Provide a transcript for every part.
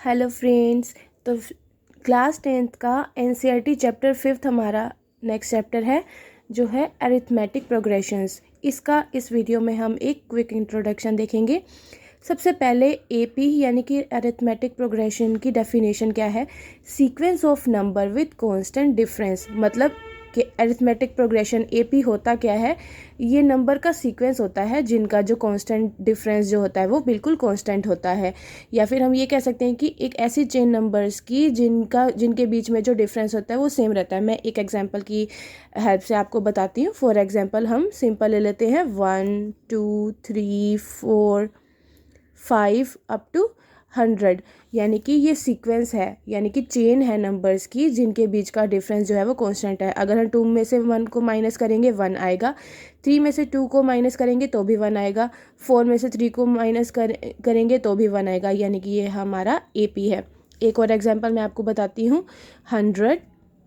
Hello friends. तो class 10th का NCERT chapter 5 हमारा नेक्स्ट चैप्टर है जो है अरिथमेटिक प्रोग्रेशंस। इसका इस वीडियो में हम एक क्विक इंट्रोडक्शन देखेंगे। सबसे पहले एपी यानी कि अरिथमेटिक प्रोग्रेशन की डेफिनेशन क्या है। Sequence of number with constant difference, मतलब कि अरिथमेटिक प्रोग्रेशन एपी होता क्या है, ये नंबर का सीक्वेंस होता है जिनका जो कांस्टेंट डिफरेंस जो होता है वो बिल्कुल कांस्टेंट होता है। या फिर हम ये कह सकते हैं कि एक ऐसी चेन नंबर्स की जिनके बीच में जो डिफरेंस होता है वो सेम रहता है। मैं एक एग्जांपल की हेल्प से आपको बताती हूँ। फॉर एग्जांपल हम सिंपल ले लेते हैं 1 2 3 4 5 अप टू 100, यानी कि ये सीक्वेंस है, यानी कि चेन है नंबर्स की जिनके बीच का डिफरेंस जो है वो कांस्टेंट है। अगर हम 2 में से 1 को माइनस करेंगे 1 आएगा, 3 में से 2 को माइनस करेंगे तो भी 1 आएगा, 4 में से 3 को माइनस करेंगे तो भी 1 आएगा, यानी कि ये हमारा एपी है। एक और एग्जांपल मैं आपको बताती हूँ। 100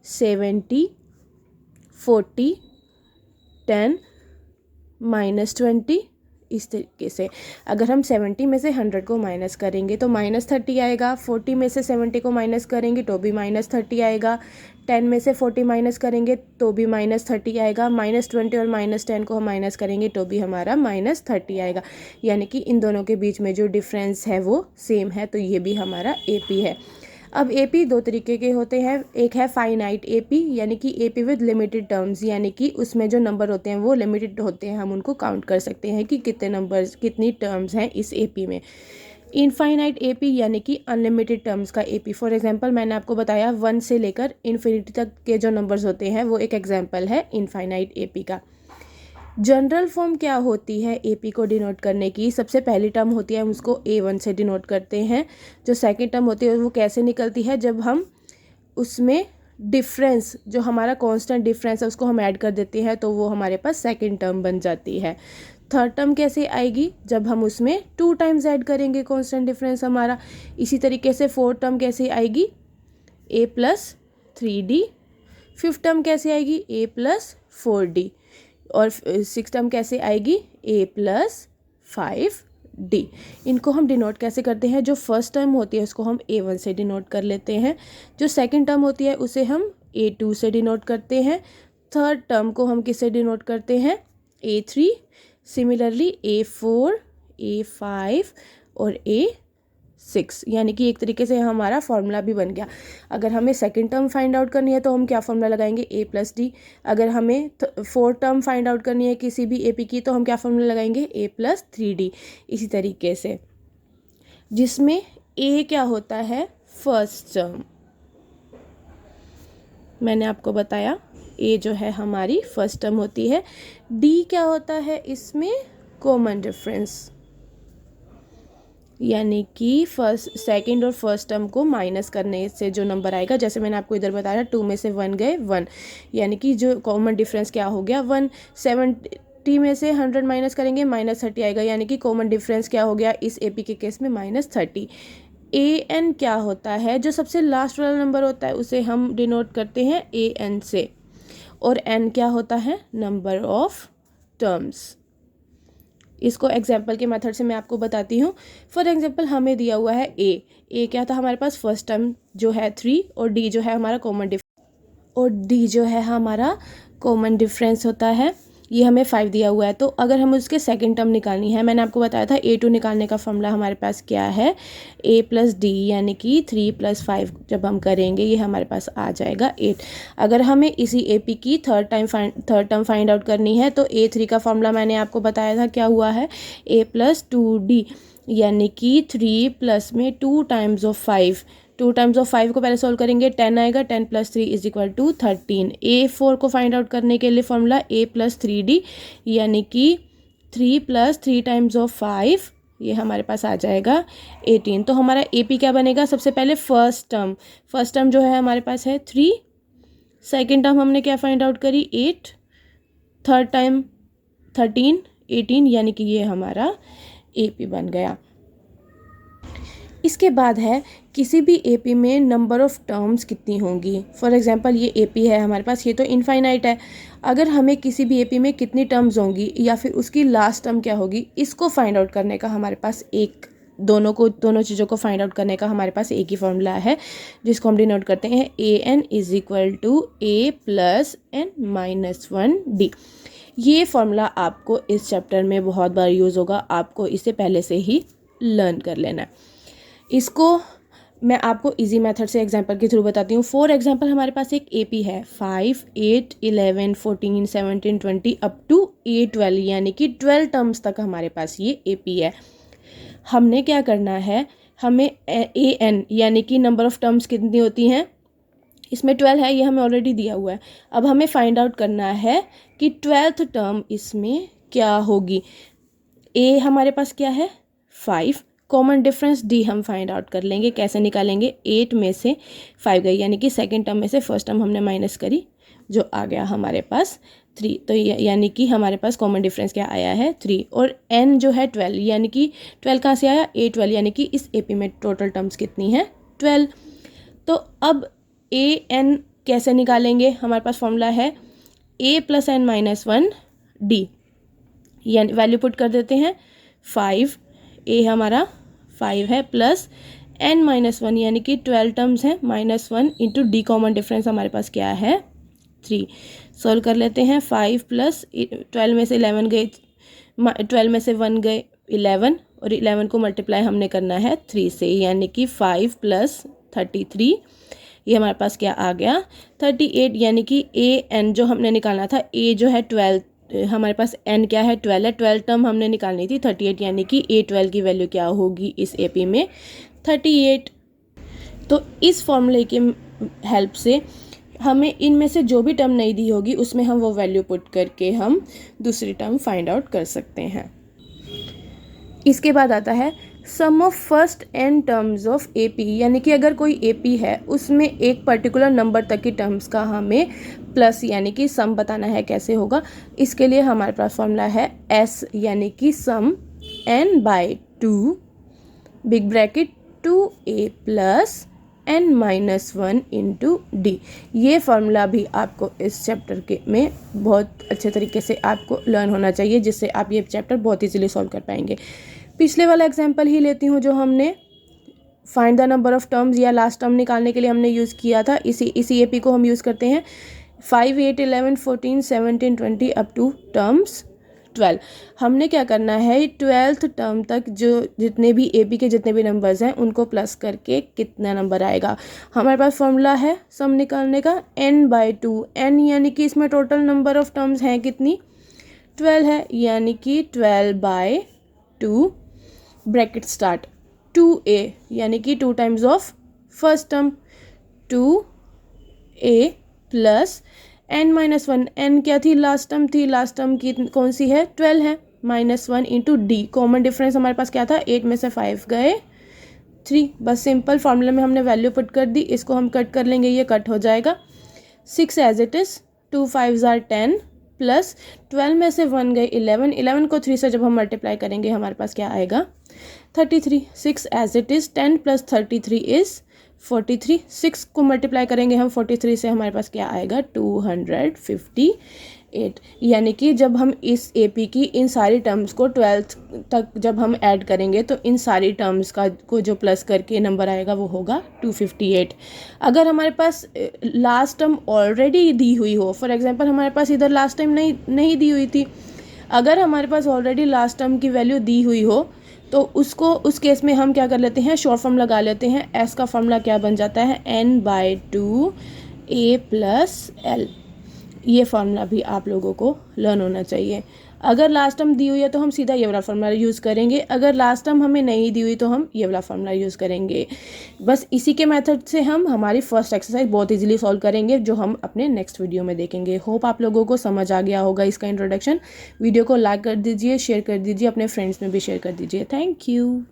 70 40 10 -20, इस तरीके से। अगर हम 70 में से 100 को माइनस करेंगे तो -30 आएगा, 40 में से 70 को माइनस करेंगे तो भी -30 आएगा, 10 में से 40 माइनस करेंगे तो भी -30 आएगा, -20 और -10 को हम माइनस करेंगे तो भी हमारा -30 आएगा, यानी कि इन दोनों के बीच में जो डिफरेंस है वो सेम है। तो ये भी हमारा एपी है। अब एपी दो तरीके के होते हैं। एक है फाइनाइट एपी, यानी कि एपी विद लिमिटेड टर्म्स, यानी कि उसमें जो नंबर होते हैं वो लिमिटेड होते हैं, हम उनको काउंट कर सकते हैं कि कितने नंबर्स कितनी टर्म्स हैं इस एपी में। इनफाइनाइट एपी यानी कि अनलिमिटेड टर्म्स का एपी। फॉर एग्जांपल मैंने आपको बताया 1 से लेकर इन्फिनिटी तक के जो नंबर्स होते हैं वो एक एग्जांपल है इनफाइनाइट एपी का। जनरल फॉर्म क्या होती है एपी को डिनोट करने की। सबसे पहली टर्म होती है, हम उसको A1 से डिनोट करते हैं। जो सेकंड टर्म होती है वो कैसे निकलती है, जब हम उसमें डिफरेंस जो हमारा कांस्टेंट डिफरेंस है उसको हम ऐड कर देते हैं तो वो हमारे पास सेकंड टर्म बन जाती है। थर्ड टर्म कैसे आएगी, जब हम उसमें 2 टाइम्स ऐड करेंगे कांस्टेंट डिफरेंस हमारा। इसी तरीके से फोर्थ टर्म कैसे आएगी, A+3D। फिफ्थ टर्म कैसे आएगी, A+4D। और सिक्स टर्म कैसे आएगी, A+5D। इनको हम डिनोट कैसे करते हैं, जो फर्स्ट टर्म होती है उसको हम A1 से डिनोट कर लेते हैं, जो सेकंड टर्म होती है उसे हम A2 से डिनोट करते हैं, थर्ड टर्म को हम किससे डिनोट करते हैं, A3। सिमिलरली A4 A5 और A6, यानी कि एक तरीके से हमारा फॉर्मूला भी बन गया। अगर हमें सेकंड टर्म फाइंड आउट करनी है तो हम क्या फॉर्मूला लगाएंगे, A+D। अगर हमें फोर्थ टर्म फाइंड आउट करनी है किसी भी एपी की तो हम क्या फॉर्मूला लगाएंगे, A+3D। इसी तरीके से जिसमें A क्या होता है, फर्स्ट टर्म, मैंने आपको बताया A जो है हमारी फर्स्ट टर्म होती है। D क्या होता है, इसमें कॉमन डिफरेंस, यानी कि फर्स्ट सेकंड और फर्स्ट टर्म को माइनस करने से जो नंबर आएगा, जैसे मैंने आपको इधर बताया 2 में से 1 गए 1, यानी कि जो कॉमन डिफरेंस क्या हो गया 1। 70 में से 100 माइनस करेंगे -30 आएगा, यानी कि कॉमन डिफरेंस क्या हो गया इस एपी के केस में -30। AN क्या होता है, जो सबसे लास्ट वाला नंबर होता है उसे हम डिनोट करते हैं AN से। और N क्या होता है, नंबर ऑफ टर्म्स। इसको एग्जाम्पल के मेथड से मैं आपको बताती हूँ। फॉर एग्जाम्पल हमें दिया हुआ है ए क्या था हमारे पास, फर्स्ट टर्म जो है 3 और D जो है हमारा कॉमन डिफरेंस होता है, ये हमें 5 दिया हुआ है। तो अगर हमें उसके सेकंड टर्म निकालनी है, मैंने आपको बताया था A2 निकालने का फॉर्मूला हमारे पास क्या है, A+D, यानी कि 3 + 5 जब हम करेंगे ये हमारे पास आ जाएगा 8। अगर हमें इसी एपी की थर्ड टर्म फाइंड आउट करनी है तो A3 का फॉर्मूला मैंने आपको बताया था क्या हुआ है, A+2D, यानी कि 3 प्लस में 2 टाइम्स ऑफ 5। 2 टाइम्स ऑफ 5 को पहले सॉल्व करेंगे, 10 आएगा, 10 + 3 = 13। A4 को फाइंड आउट करने के लिए फॉर्मूला A+3D, यानी कि 3 + 3 टाइम्स ऑफ 5, ये हमारे पास आ जाएगा 18। तो हमारा एपी क्या बनेगा, सबसे पहले फर्स्ट टर्म जो है हमारे पास है 3, सेकेंड टर्म हमने क्या फाइंड आउट करी 8, थर्ड टाइम 13 18, यानी कि ये हमारा एपी बन गया। इसके बाद है किसी भी एपी में नंबर ऑफ टर्म्स कितनी होंगी। फॉर एग्जांपल ये एपी है हमारे पास, ये तो इनफाइनाइट है। अगर हमें किसी भी एपी में कितनी टर्म्स होंगी या फिर उसकी लास्ट टर्म क्या होगी, इसको फाइंड आउट करने का हमारे पास एक दोनों चीज़ों को फाइंड आउट करने का हमारे पास एक ही फॉर्मूला है, जिसको हम डिनोट करते हैं an is equal to a plus n minus 1d। ये फॉर्मूला आपको इस चैप्टर में बहुत बार यूज़ होगा, आपको इसे पहले से ही लर्न कर लेना है। इसको मैं आपको इजी मेथड से एग्जांपल के थ्रू बताती हूँ। फॉर एग्जांपल हमारे पास एक एपी है 5, 8, 11, 14, 17, 20 अप टू A12, यानी कि 12 टर्म्स तक हमारे पास ये एपी है। हमने क्या करना है, हमें an यानी कि नंबर ऑफ टर्म्स कितनी होती हैं, इसमें 12 है, ये हमें ऑलरेडी दिया हुआ है। अब हमें फाइंड आउट करना है कि 12th टर्म इसमें क्या होगी। a हमारे पास क्या है 5, कॉमन डिफरेंस d हम फाइंड आउट कर लेंगे। कैसे निकालेंगे, 8 में से 5 गई, यानी कि सेकेंड टर्म में से फर्स्ट टर्म हमने माइनस करी, जो आ गया हमारे पास 3। तो यानी कि हमारे पास कॉमन डिफरेंस क्या आया है 3। और n जो है 12, यानी कि 12 कहाँ से आया A12, यानी कि इस एपी में टोटल टर्म्स कितनी है 12। तो अब an कैसे निकालेंगे, हमारे पास फॉर्मूला है a plus n minus 1d, यानी वैल्यू पुट कर देते हैं 5, a हमारा 5 है प्लस n माइनस 1, यानी कि 12 टर्म्स हैं, minus 1 into D, common difference हमारे पास क्या है 3। सॉल्व कर लेते हैं, 5 प्लस 12 में से 11 गए, 12 में से 1 गए 11, और 11 को मल्टीप्लाई हमने करना है 3 से, यानी कि 5 प्लस 33, ये हमारे पास क्या आ गया 38। यानी कि an जो हमने निकालना था, a जो है 12, हमारे पास n क्या है 12 है, 12 टर्म हमने निकालनी थी 38, यानी कि A12 की वैल्यू क्या होगी इस एपी में 38। तो इस फॉर्मूले की हेल्प से हमें इनमें से जो भी टर्म नहीं दी होगी उसमें हम वो वैल्यू पुट करके हम दूसरी टर्म फाइंड आउट कर सकते हैं। इसके बाद आता है sum of first n terms of AP, यानी कि अगर कोई एपी है उसमें एक पर्टिकुलर नंबर तक की टर्म्स का हमें प्लस यानी कि सम बताना है। कैसे होगा, इसके लिए हमारे पास फॉर्मूला है s, यानी कि सम n by 2 big bracket 2a plus n minus 1 into D. ये फार्मूला भी आपको इस चैप्टर के में बहुत अच्छे तरीके से आपको लर्न होना चाहिए, जिससे आप ये चैप्टर बहुत इजीली सॉल्व कर पाएंगे। पिछले वाला एग्जांपल ही लेती हूँ जो हमने find the number of terms या लास्ट टर्म निकालने के लिए हमने यूज़ किया था। इसी एपी को हम यूज़ करते हैं 5, 8, 11, 14, 17, 20 अप टू टर्म्स 12। हमने क्या करना है 12th टर्म तक जो जितने भी एपी के जितने भी नंबर्स हैं उनको प्लस करके कितना नंबर आएगा। हमारे पास फॉर्मूला है सम निकालने का n बाई 2, n यानी कि इसमें टोटल नंबर ऑफ टर्म्स हैं कितनी 12 है, यानी कि 12 बाई 2 ब्रैकेट स्टार्ट 2a, यानी कि 2 times of first term 2a plus n minus 1, n क्या थी लास्ट टर्म थी, लास्ट टर्म की कौन सी है 12 है, minus 1 into D, common difference हमारे पास क्या था 8 में से 5 गए 3। बस सिंपल फार्मूले में हमने वैल्यू पुट कर दी, इसको हम कट कर लेंगे, ये कट हो जाएगा 6 as it is, 2 5s are 10 plus 12 में से 1 गए 11, 11 को 3 से जब हम मल्टीप्लाई करेंगे हमारे पास क्या आएगा 33। 6 as it is, 10 plus 33 is 43, 6 को मल्टीप्लाई करेंगे हम 43 से, हमारे पास क्या आएगा 258। यानी कि जब हम इस एपी की इन सारी टर्म्स को 12th तक जब हम ऐड करेंगे तो इन सारी टर्म्स का को जो प्लस करके नंबर आएगा वो होगा 258। अगर हमारे पास लास्ट टर्म ऑलरेडी दी हुई हो, फॉर एग्जांपल हमारे पास इधर लास्ट टाइम नहीं दी हुई थी, अगर हमारे पास ऑलरेडी लास्ट टर्म की वैल्यू दी हुई हो तो उस केस में हम क्या कर लेते हैं, शॉर्ट फॉर्म लगा लेते हैं। एस का फॉर्मूला क्या बन जाता है n by 2 a plus L. ये फार्मूला भी आप लोगों को लर्न होना चाहिए। अगर लास्ट टर्म दी हुई है तो हम सीधा ये वाला फार्मूला यूज़ करेंगे, अगर लास्ट टर्म हमें नहीं दी हुई तो हम ये वाला फार्मूला यूज़ करेंगे। बस इसी के मेथड से हम हमारी फर्स्ट एक्सरसाइज बहुत इजीली सॉल्व करेंगे, जो हम अपने नेक्स्ट वीडियो में देखेंगे। होप आप लोगों को समझ आ गया होगा इसका इंट्रोडक्शन। वीडियो को लाइक कर दीजिए, शेयर कर दीजिए, अपने फ्रेंड्स में भी शेयर कर दीजिए। Thank you.